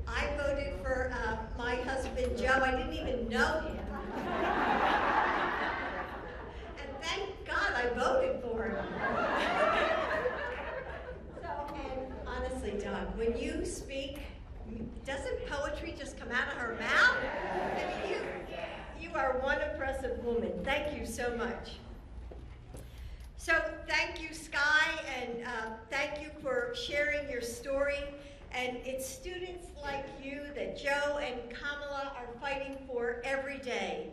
I voted for my husband, Joe. I didn't even know him. And thank God I voted for him. So, and honestly, Don, when you speak, doesn't poetry just come out of her mouth? I mean, you are one impressive woman. Thank you so much. So thank you, Sky, and thank you for sharing your story. And it's students like you that Joe and Kamala are fighting for every day.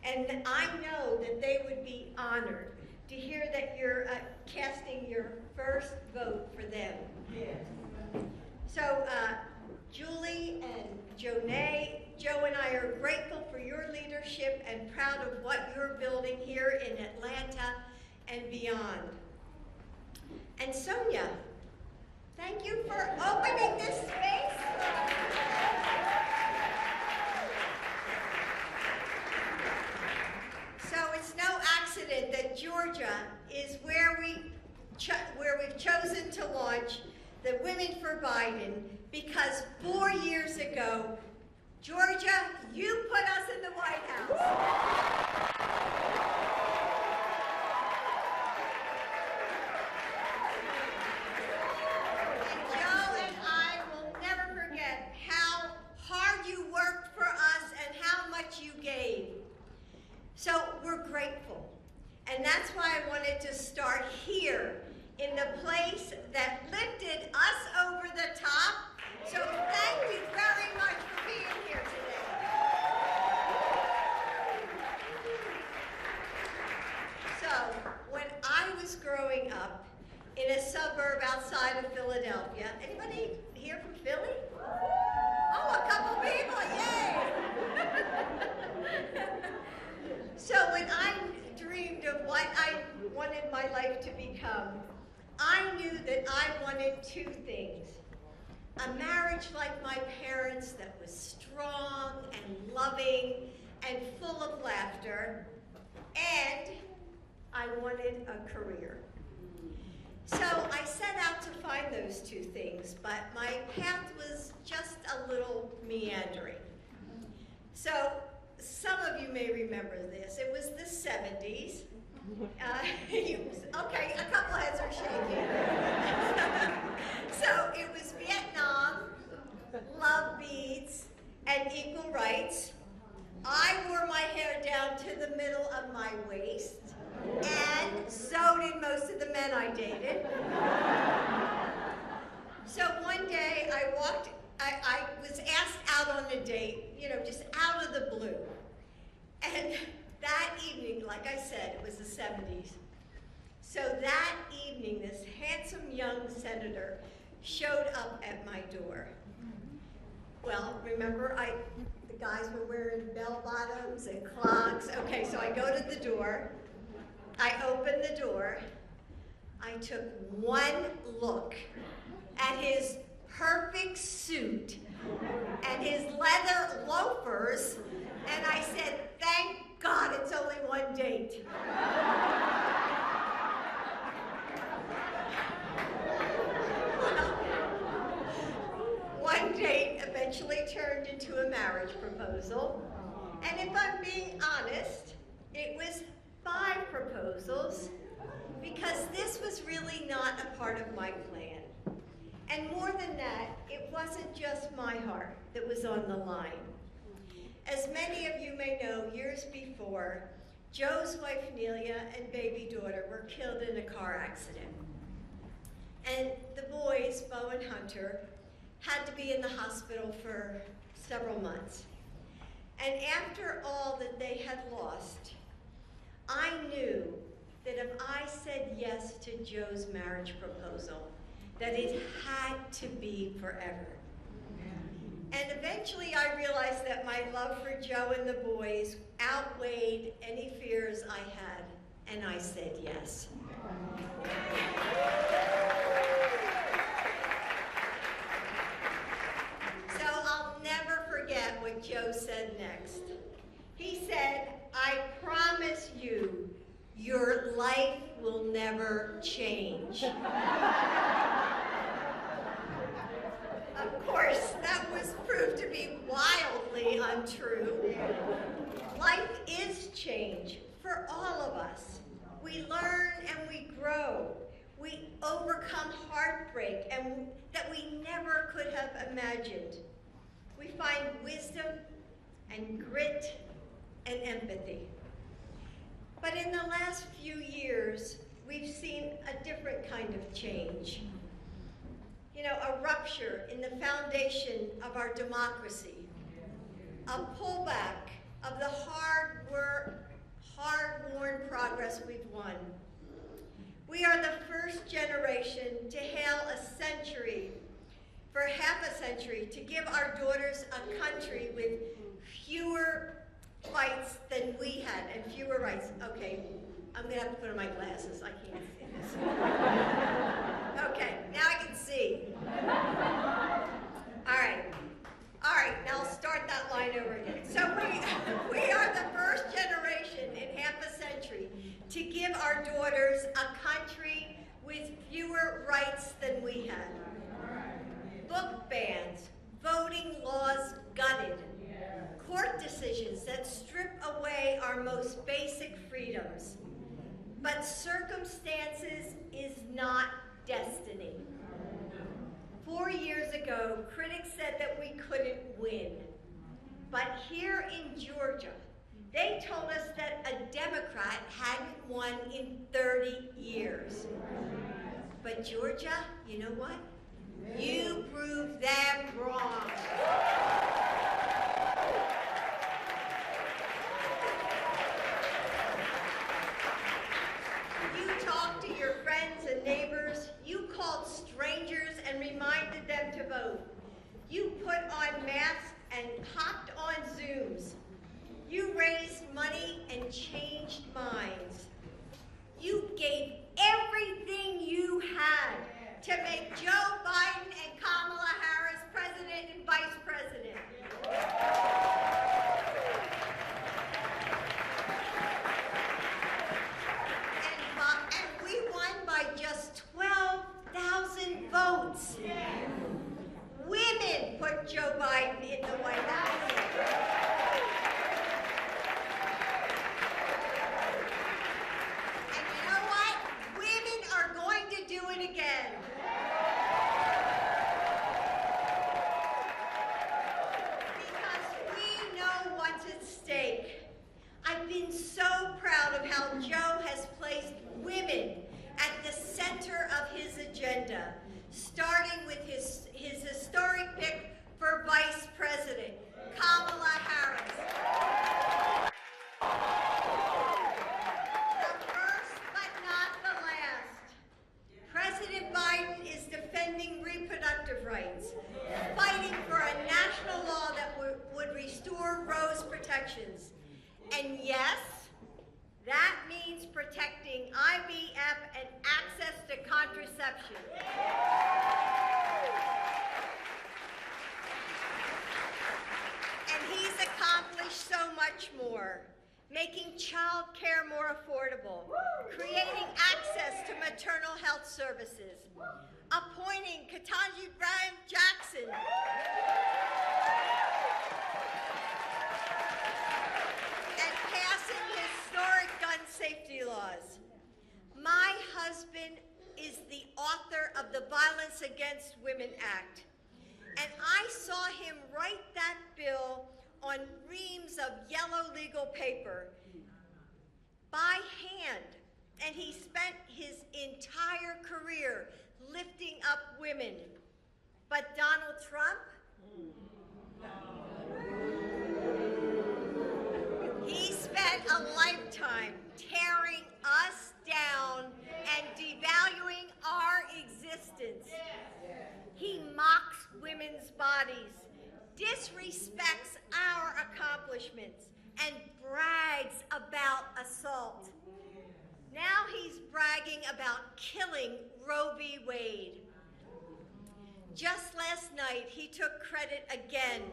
And I know that they would be honored to hear that you're casting your first vote for them. Yes. So Julie and Joe and I are grateful for your leadership and proud of what you're building here in Atlanta and beyond. And Sonia, thank you for opening this space. So it's no accident that Georgia is where we've chosen to launch the Women for Biden, because 4 years ago, Georgia, you put us in the White House. So we're grateful. And that's why I wanted to start here in the place that lifted us over the top. So thank you very much for being here today. So when I was growing up in a suburb outside of Philadelphia, anybody here from Philly? Oh, a couple people, yay! So when I dreamed of what I wanted my life to become, I knew that I wanted two things. A marriage like my parents that was strong and loving and full of laughter, and I wanted a career. So I set out to find those two things, but my path was just a little meandering. So some of you may remember this. It was the 70s. Okay, a couple heads are shaking. So it was Vietnam, love beads, and equal rights. I wore my hair down to the middle of my waist, and so did most of the men I dated. So one day I was asked out on a date, just out of the blue. And that evening, like I said, it was the 70s. So that evening, this handsome young senator showed up at my door. Well, remember, the guys were wearing bell bottoms and clogs. Okay, so I go to the door. I open the door. I took one look at his perfect suit and his leather loafers, and I said, thank God it's only one date. One date eventually turned into a marriage proposal, and if I'm being honest, it was 5 proposals, because this was really not a part of my plan. And more than that, it wasn't just my heart that was on the line. As many of you may know, years before, Joe's wife Nelia and baby daughter were killed in a car accident. And the boys, Bo and Hunter, had to be in the hospital for several months. And after all that they had lost, I knew that if I said yes to Joe's marriage proposal, that it had to be forever. And eventually I realized that my love for Joe and the boys outweighed any fears I had, and I said yes. So I'll never forget what Joe said next. He said, I promise you, your life will never change. Of course, course, that was proved to be wildly untrue. Life is change for all of us. We learn and we grow. We overcome heartbreak and that we never could have imagined. We find wisdom and grit and empathy. But in the last few years, we've seen a different kind of change. You know, a rupture in the foundation of our democracy, a pullback of the hard-won progress we've won. We are the first generation to hail a century, for half a century, to give our daughters a country with fewer fights than we had, and fewer rights. Okay, I'm gonna have to put on my glasses. I can't see this. Okay, now I can see. All right, now I'll start that line over again. So we are the first generation in half a century to give our daughters a country with fewer rights than we had. Book bans, voting laws gutted, court decisions that strip away our most basic freedoms. But circumstances is not destiny. 4 years ago, critics said that we couldn't win. But here in Georgia, they told us that a Democrat hadn't won in 30 years. But Georgia, you know what? You proved them wrong. You talked to your friends and neighbors. You called strangers and reminded them to vote. You put on masks and hopped on Zooms. You raised money and changed minds. You gave everything you had to make Joe Biden and Kamala Harris president and vice president. And we won by just 12,000 votes. Women put Joe Biden in the White House. And you know what? Women are going to do it again. Because we know what's at stake. I've been so proud of how Joe has placed women at the center of his agenda, starting with his historic pick for vice president, Kamala Harris. The first but not the last. President Biden is defending reproductive rights, fighting for a national law that would restore Roe's protections. And yes, that means protecting IVF and access to contraception. And he's accomplished so much more, making child care more affordable, creating access to maternal health services, appointing Ketanji Brown Jackson and passing historic gun safety laws. My husband is the author of the Violence Against Women Act, and I saw him write that bill on reams of yellow legal paper by hand, and he spent his entire career lifting up women. But Donald Trump? He spent a lifetime tearing us down and devaluing our existence. He mocks women's bodies, disrespects our accomplishments, and brags about assault. Now he's bragging about killing Roe v. Wade. Just last night, he took credit again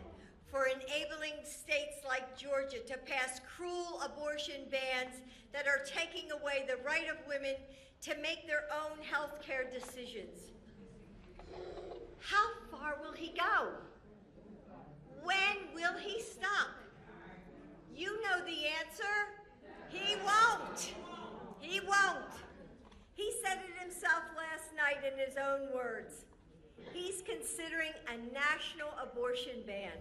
for enabling states like Georgia to pass cruel abortion bans that are taking away the right of women to make their own health care decisions. How far will he go? When will he stop? You know the answer. He won't. He won't. He said it himself last night in his own words. He's considering a national abortion ban.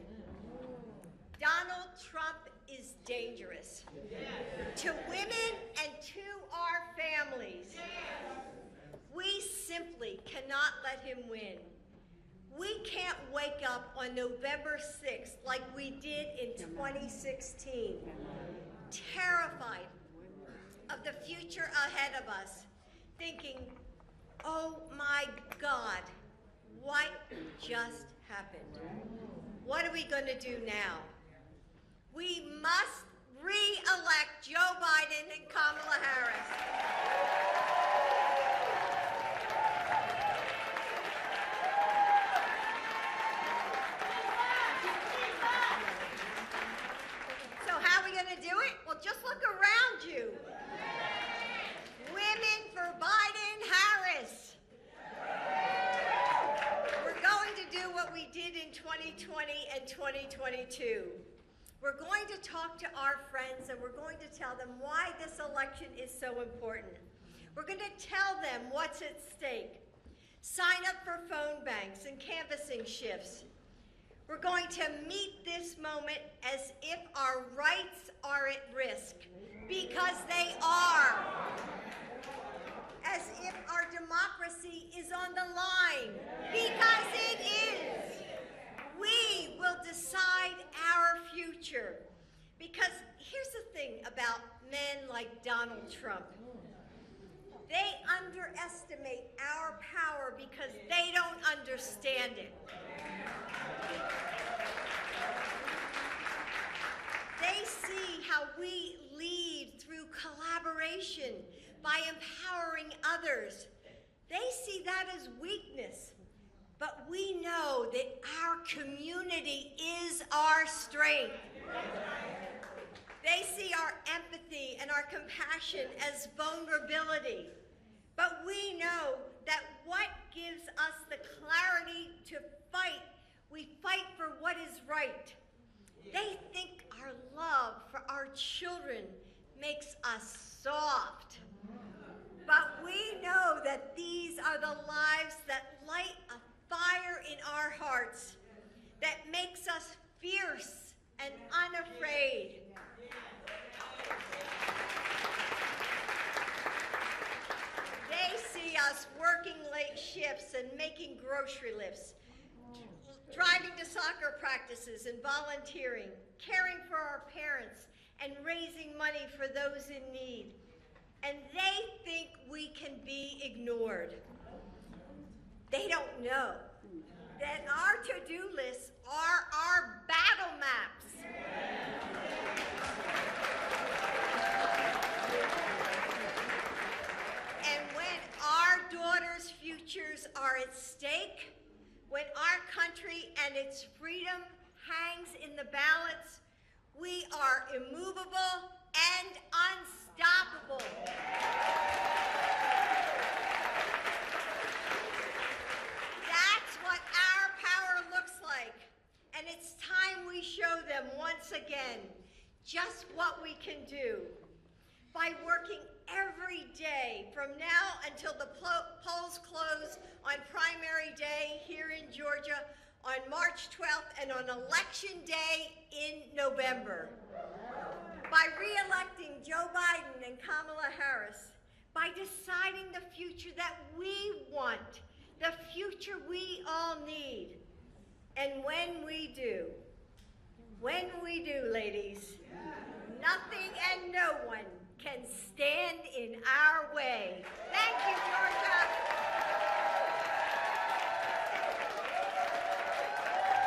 Donald Trump is dangerous to women and to our families. We simply cannot let him win. We can't wake up on November 6th like we did in 2016, terrified of the future ahead of us, thinking, oh my God, what just happened? What are we going to do now? We must re-elect Joe Biden and Kamala Harris. So how are we going to do it? Well, just look around you. Women for Biden-Harris. We're going to do what we did in 2020 and 2022. We're going to talk to our friends and we're going to tell them why this election is so important. We're going to tell them what's at stake. Sign up for phone banks and canvassing shifts. We're going to meet this moment as if our rights are at risk, because they are. As if our democracy is on the line, because it is. We will decide our future. Because here's the thing about men like Donald Trump. They underestimate our power because they don't understand it. They see how we lead through collaboration by empowering others. They see that as weakness. But we know that our community is our strength. They see our empathy and our compassion as vulnerability. But we know that what gives us the clarity to fight, we fight for what is right. They think our love for our children makes us soft. But we know that these are the lives that light a fire in our hearts, that makes us fierce and unafraid. They see us working late shifts and making grocery lists, driving to soccer practices and volunteering, caring for our parents and raising money for those in need. And they think we can be ignored. They don't know that our to-do lists are our battle maps. And when our daughters' futures are at stake, when our country and its freedom hangs in the balance, we are immovable and unstoppable. That's what our power looks like. And it's time we show them once again just what we can do. By working every day from now until the polls close on primary day here in Georgia on March 12th and on election day in November. By re-electing Joe Biden and Kamala Harris. By deciding the future that we want, the future we all need. And when we do, ladies, nothing and no one can stand in our way. Thank you, Georgia.